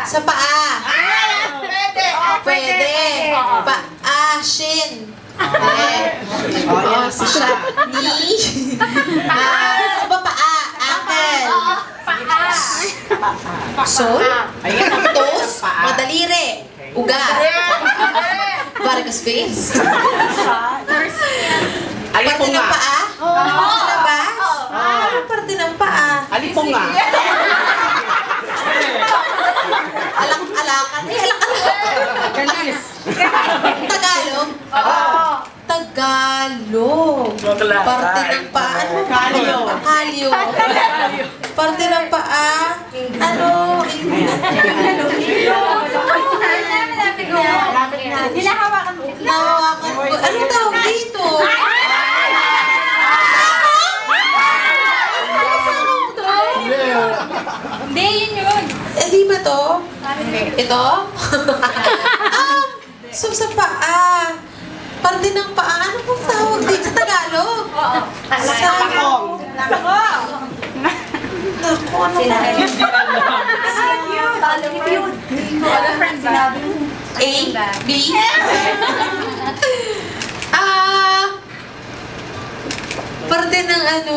Sa paa. Pwede. Pwede. Paa, shin. Siya. Knee. Sa paa, ankle. Sole. Toes. Madaliri. Uga. Vargas veins. Parte ng paa? Sa labas? Anong parte ng paa? Alipong nga. Alak-alakan. Ay, alak-alakan. Galis. Tagalog? Tagalog. Parte ng paa. Ano? Kalyo. Kalyo. Parte ng paa. Ano? Nilahawakan mo. Nahawakan ko. Anong tawag dito? Hindi, yun. Eh, di ba to? Ito? So sa paa. Parte ng paa. Ano pong tawag dito sa Tagalog? Sa Pakong. Naku, ano ba? A, B, parte ng ano?